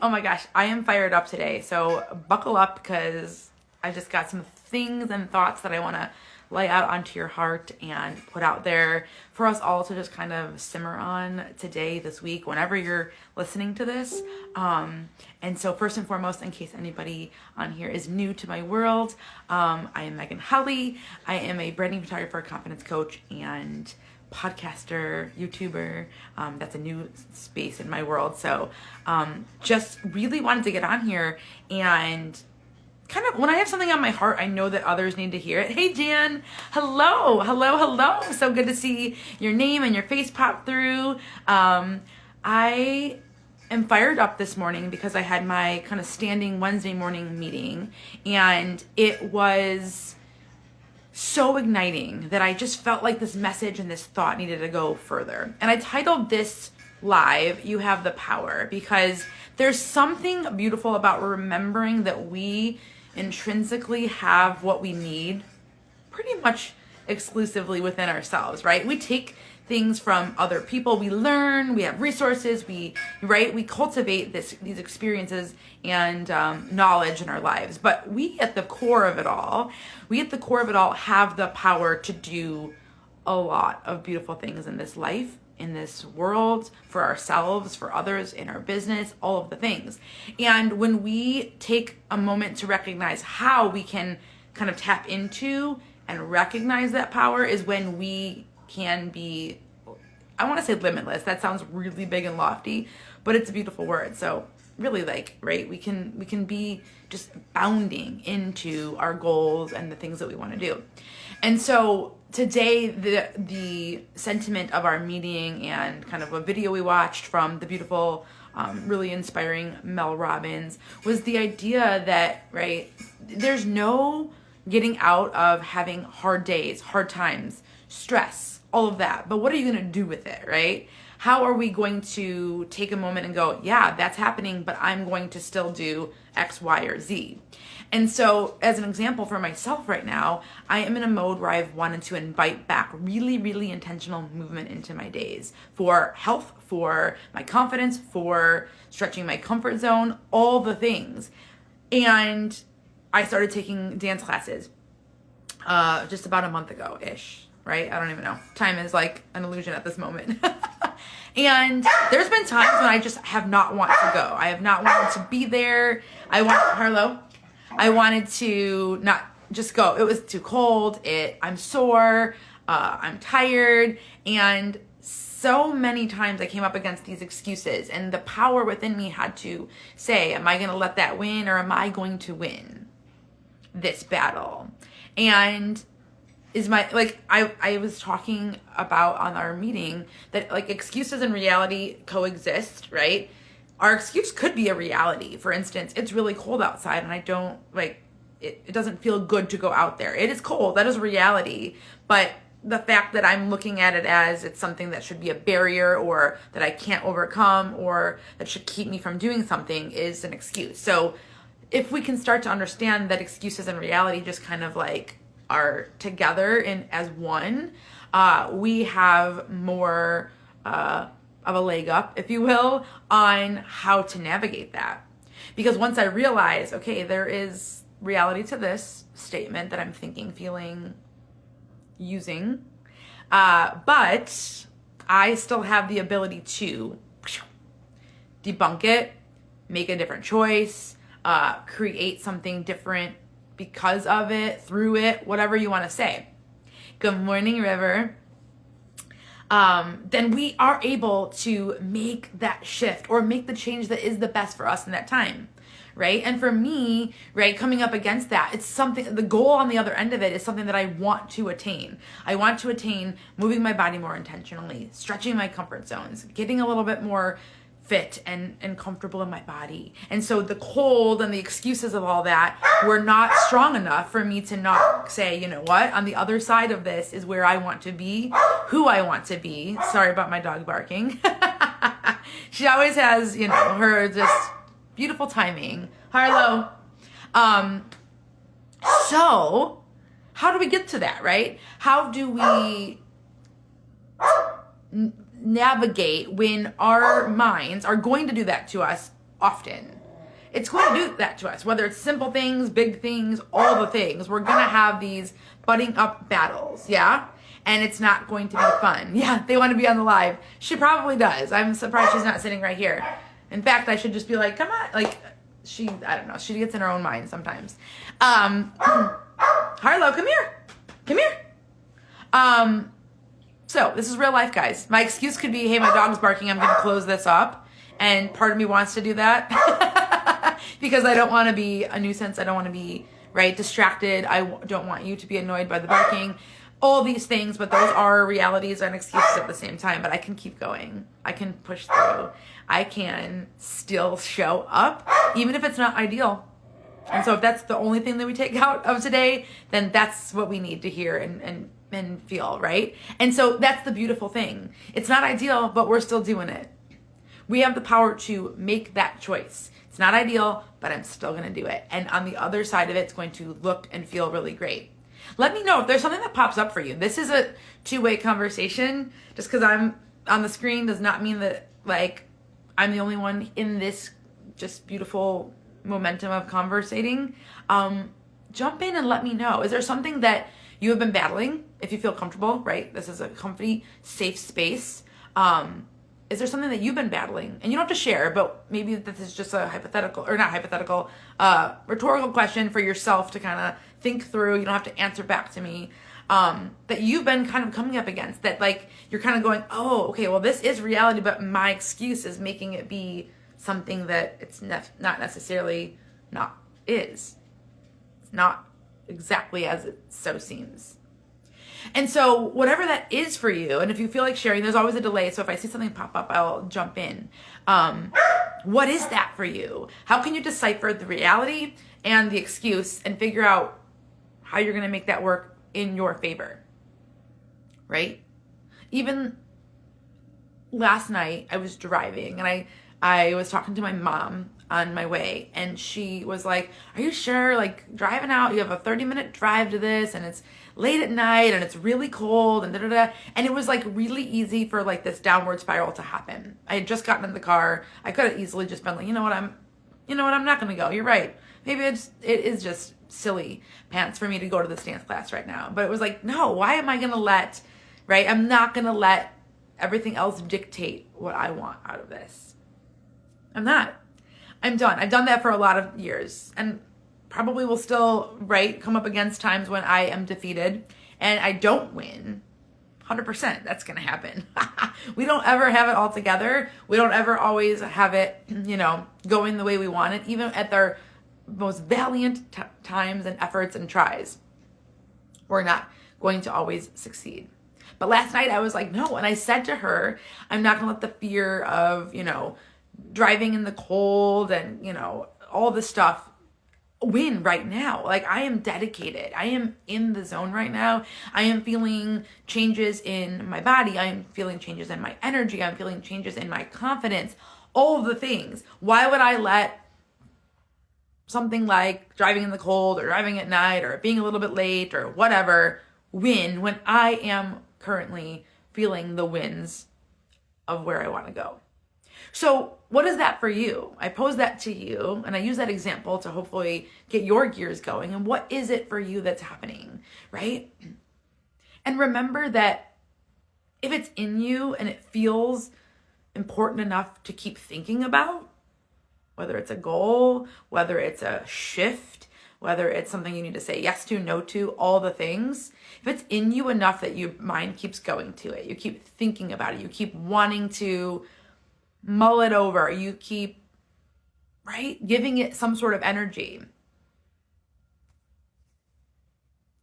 Oh my gosh, I am fired up today. So buckle up because I just got some things and thoughts that I want to lay out onto your heart and put out there for us all to just kind of simmer on today, this week, whenever you're listening to this. And so first and foremost, in case anybody on here is new to my world, I am Megan Helly. I am a branding photographer, confidence coach, and podcaster, YouTuber. That's a new space in my world. So just really wanted to get on here and kind of, when I have something on my heart, I know that others need to hear it. Hey, Jan. Hello. So good to see your name and your face pop through. I am fired up this morning because I had my kind of standing Wednesday morning meeting, and it was so igniting that I just felt like this message and this thought needed to go further. And I titled this live, You Have the Power, because there's something beautiful about remembering that we intrinsically have what we need pretty much exclusively within ourselves, right? We take things from other people, we learn, we have resources, we cultivate these experiences and knowledge in our lives. But we at the core of it all have the power to do a lot of beautiful things in this life, in this world, for ourselves, for others, in our business, all of the things. And when we take a moment to recognize how we can kind of tap into and recognize that power is when we can be, I want to say limitless. That sounds really big and lofty, but it's a beautiful word. So really, we can be just bounding into our goals and the things that we want to do. And so today, the sentiment of our meeting and kind of a video we watched from the beautiful, really inspiring Mel Robbins was the idea that, there's no getting out of having hard days, hard times, stress, all of that. But what are you going to do with it, right? How are we going to take a moment and go, yeah, that's happening, but I'm going to still do X, Y, or Z. And so as an example for myself right now, I am in a mode where I've wanted to invite back really, really intentional movement into my days for health, for my confidence, for stretching my comfort zone, all the things. And I started taking dance classes just about a month ago-ish, right? I don't even know. Time is like an illusion at this moment. And there's been times when I just have not wanted to go. I have not wanted to be there. I wanted to not just go. It was too cold. I'm sore. I'm tired. And so many times I came up against these excuses, and the power within me had to say, am I going to let that win, or am I going to win this battle? And I was talking about on our meeting that excuses and reality coexist, right? Our excuse could be a reality. For instance, it's really cold outside and I don't it doesn't feel good to go out there. It is cold. That is reality. But the fact that I'm looking at it as it's something that should be a barrier or that I can't overcome or that should keep me from doing something is an excuse. So if we can start to understand that excuses and reality just kind of are together as one, we have more of a leg up, if you will, on how to navigate that. Because once I realize, okay, there is reality to this statement that I'm thinking, feeling, using, but I still have the ability to debunk it, make a different choice, create something different because of it, through it, whatever you want to say. Good morning, River. Then we are able to make that shift or make the change that is the best for us in that time, right? And for me, coming up against that, it's something, the goal on the other end of it is something that I want to attain. I want to attain moving my body more intentionally, stretching my comfort zones, getting a little bit more fit and comfortable in my body. And so the cold and the excuses of all that were not strong enough for me to not say, you know what, on the other side of this is where I want to be, who I want to be. Sorry about my dog barking. She always has, her just beautiful timing. Harlow. So how do we get to that, right? How do we navigate when our minds are going to do that to us often. It's going to do that to us, whether it's simple things, big things, all the things. We're going to have these butting up battles, yeah? And it's not going to be fun. Yeah, they want to be on the live. She probably does. I'm surprised she's not sitting right here. In fact, I should just be like, come on. Like, I don't know. She gets in her own mind sometimes. Harlow, come here. Come here. So this is real life, guys. My excuse could be, hey, my dog's barking. I'm going to close this up. And part of me wants to do that because I don't want to be a nuisance. I don't want to be, right, distracted. I don't want you to be annoyed by the barking. All these things, but those are realities and excuses at the same time. But I can keep going. I can push through. I can still show up, even if it's not ideal. And so if that's the only thing that we take out of today, then that's what we need to hear and feel, right? And so that's the beautiful thing. It's not ideal, but we're still doing it. We have the power to make that choice. It's not ideal, but I'm still going to do it. And on the other side of it, it's going to look and feel really great. Let me know if there's something that pops up for you. This is a two-way conversation. Just because I'm on the screen does not mean that, like, I'm the only one in this just beautiful momentum of conversating. Jump in and let me know. Is there something that you have been battling? If you feel comfortable, right? This is a comfy, safe space. Is there something that you've been battling? And you don't have to share, but maybe this is just a hypothetical, or not hypothetical, rhetorical question for yourself to kind of think through. You don't have to answer back to me. That you've been kind of coming up against, that like you're kind of going, oh, okay, well, this is reality, but my excuse is making it be something that it's not necessarily is. It's not exactly as it so seems. And so whatever that is for you, and if you feel like sharing, there's always a delay. So if I see something pop up, I'll jump in. What is that for you? How can you decipher the reality and the excuse and figure out how you're going to make that work in your favor? Right? Even last night I was driving and I was talking to my mom on my way, and she was like, are you sure, like, driving out, you have a 30-minute drive to this, and it's late at night, and it's really cold, and da-da-da, and it was, like, really easy for, like, this downward spiral to happen. I had just gotten in the car. I could have easily just been like, you know what, I'm not gonna go. You're right. Maybe it is just silly pants for me to go to this dance class right now. But it was like, no, why am I gonna let, right, I'm not gonna let everything else dictate what I want out of this. I'm not. I'm done. I've done that for a lot of years, and probably will still, right, come up against times when I am defeated and I don't win. 100%, that's going to happen. We don't ever have it all together. We don't ever always have it, going the way we want it, even at their most valiant times and efforts and tries. We're not going to always succeed. But last night I was like, no, and I said to her, I'm not going to let the fear of, driving in the cold and, all this stuff win right now. Like, I am dedicated. I am in the zone right now. I am feeling changes in my body. I am feeling changes in my energy. I'm feeling changes in my confidence, all of the things. Why would I let something like driving in the cold or driving at night or being a little bit late or whatever win when I am currently feeling the wins of where I want to go? So what is that for you? I pose that to you, and I use that example to hopefully get your gears going. And what is it for you that's happening, right? And remember that if it's in you and it feels important enough to keep thinking about, whether it's a goal, whether it's a shift, whether it's something you need to say yes to, no to, all the things, if it's in you enough that your mind keeps going to it, you keep thinking about it, you keep wanting to mull it over, you keep, right, giving it some sort of energy.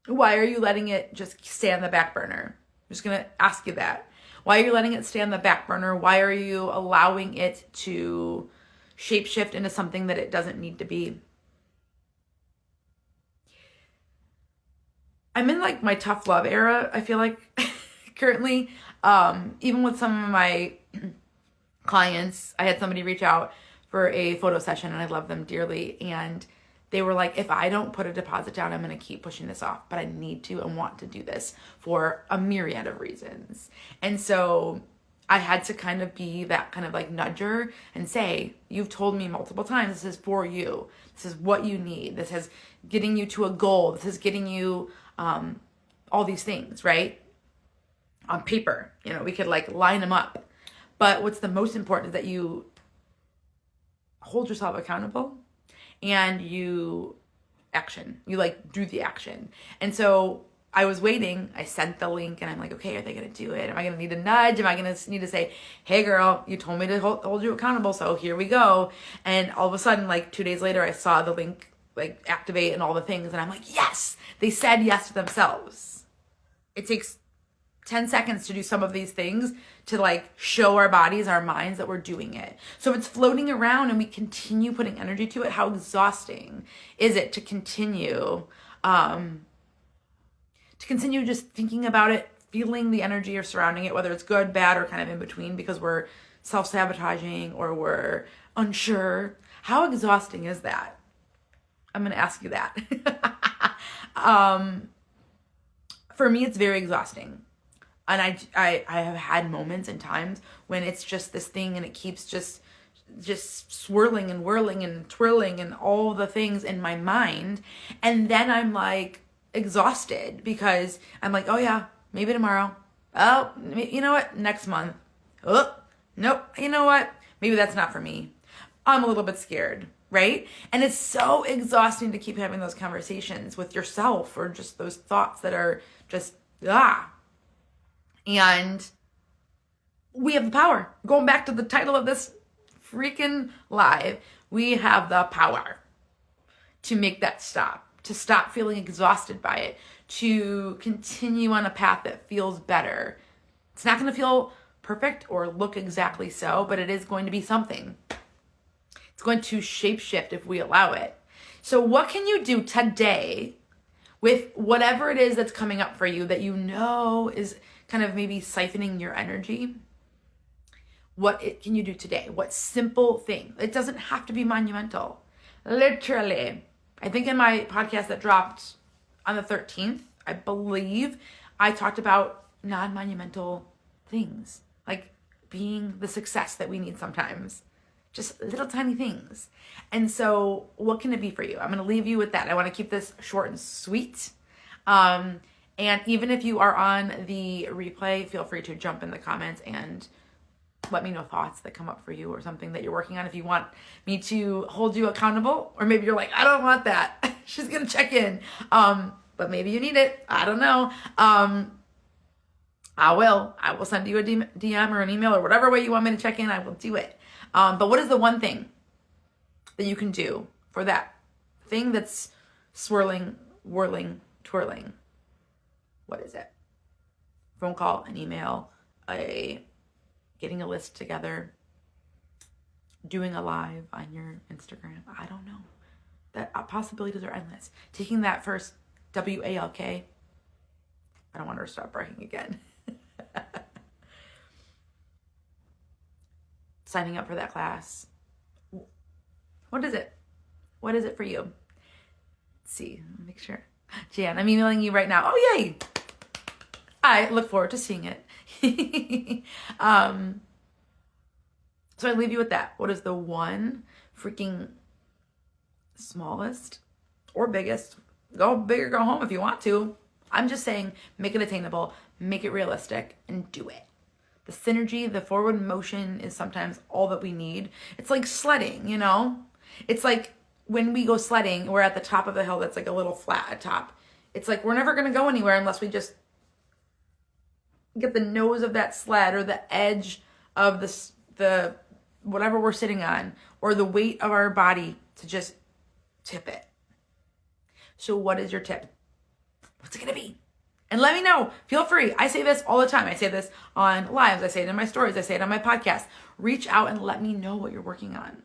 Why are you letting it just stay on the back burner? I'm just going to ask you that. Why are you letting it stay on the back burner? Why are you allowing it to shapeshift into something that it doesn't need to be? I'm in like my tough love era, I feel like, currently. Even with some of my clients, I had somebody reach out for a photo session, and I love them dearly, and they were like, if I don't put a deposit down, I'm going to keep pushing this off, but I need to and want to do this for a myriad of reasons. And so I had to kind of be that kind of like nudger and say, you've told me multiple times, this is for you. This is what you need. This is getting you to a goal. This is getting you all these things, right? On paper, we could like line them up. But what's the most important is that you hold yourself accountable and you like do the action. And so I was waiting. I sent the link and I'm like, okay, are they going to do it? Am I going to need a nudge? Am I going to need to say, hey girl, you told me to hold you accountable. So here we go. And all of a sudden, like 2 days later, I saw the link like activate and all the things. And I'm like, yes, they said yes to themselves. It takes 10 seconds to do some of these things to like show our bodies, our minds that we're doing it. So if it's floating around and we continue putting energy to it, how exhausting is it to continue just thinking about it, feeling the energy or surrounding it, whether it's good, bad, or kind of in between because we're self-sabotaging or we're unsure. How exhausting is that? I'm going to ask you that. For me, it's very exhausting. And I have had moments and times when it's just this thing and it keeps just swirling and whirling and twirling and all the things in my mind. And then I'm like exhausted because I'm like, oh yeah, maybe tomorrow. Oh, you know what? Next month. Oh, nope. You know what? Maybe that's not for me. I'm a little bit scared, right? And it's so exhausting to keep having those conversations with yourself or just those thoughts that are just, And we have the power. Going back to the title of this freaking live, we have the power to make that stop, to stop feeling exhausted by it, to continue on a path that feels better. It's not going to feel perfect or look exactly so, but it is going to be something. It's going to shape-shift if we allow it. So what can you do today with whatever it is that's coming up for you that you know is kind of maybe siphoning your energy? Can you do today? What simple thing? It doesn't have to be monumental. Literally. I think in my podcast that dropped on the 13th, I believe, I talked about non-monumental things, like being the success that we need sometimes. Just little tiny things. And so what can it be for you? I'm going to leave you with that. I want to keep this short and sweet. And even if you are on the replay, feel free to jump in the comments and let me know thoughts that come up for you or something that you're working on. If you want me to hold you accountable, or maybe you're like, I don't want that. She's going to check in. But maybe you need it. I don't know. I will send you a DM or an email or whatever way you want me to check in. I will do it. But what is the one thing that you can do for that thing that's swirling, whirling, twirling? What is it? Phone call, an email, getting a list together, doing a live on your Instagram. I don't know. That possibilities are endless. Taking that first WALK. I don't want her to stop barking again. Signing up for that class. What is it? What is it for you? Let's see. Make sure. Jan, I'm emailing you right now. Oh, yay. I look forward to seeing it. So I leave you with that. What is the one freaking smallest or biggest? Go big or go home if you want to. I'm just saying, make it attainable, make it realistic, and do it. The synergy, the forward motion is sometimes all that we need. It's like sledding, It's like when we go sledding, we're at the top of the hill that's like a little flat at top. It's like we're never going to go anywhere unless we just get the nose of that sled or the edge of the whatever we're sitting on or the weight of our body to just tip it. So what is your tip? What's it going to be? And let me know. Feel free. I say this all the time. I say this on lives. I say it in my stories. I say it on my podcast. Reach out and let me know what you're working on.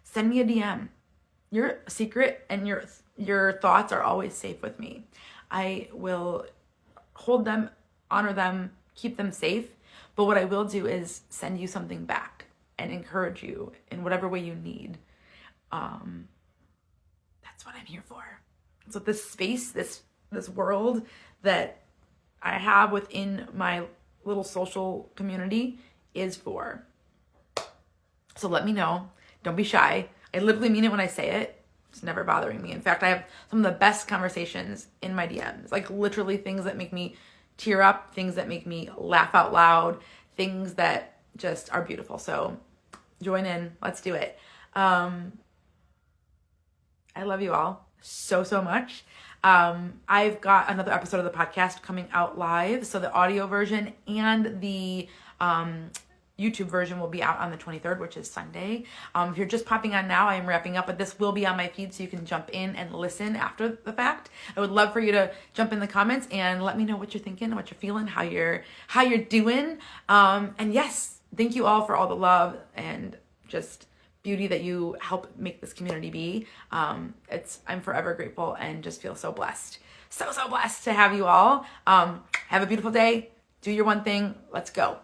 Send me a DM. Your secret and your thoughts are always safe with me. I will hold them, honor them, keep them safe. But what I will do is send you something back and encourage you in whatever way you need. That's what I'm here for. So this space, this world that I have within my little social community is for. So let me know. Don't be shy. I literally mean it when I say it. It's never bothering me. In fact, I have some of the best conversations in my DMs, like literally things that make me tear up, things that make me laugh out loud, things that just are beautiful. So join in. Let's do it. I love you all so, so much. I've got another episode of the podcast coming out live. So the audio version and the YouTube version will be out on the 23rd, which is Sunday. If you're just popping on now, I am wrapping up, but this will be on my feed so you can jump in and listen after the fact. I would love for you to jump in the comments and let me know what you're thinking, what you're feeling, how you're doing. And yes, thank you all for all the love and just beauty that you help make this community be. I'm forever grateful and just feel so blessed. So blessed to have you all. Have a beautiful day. Do your one thing. Let's go.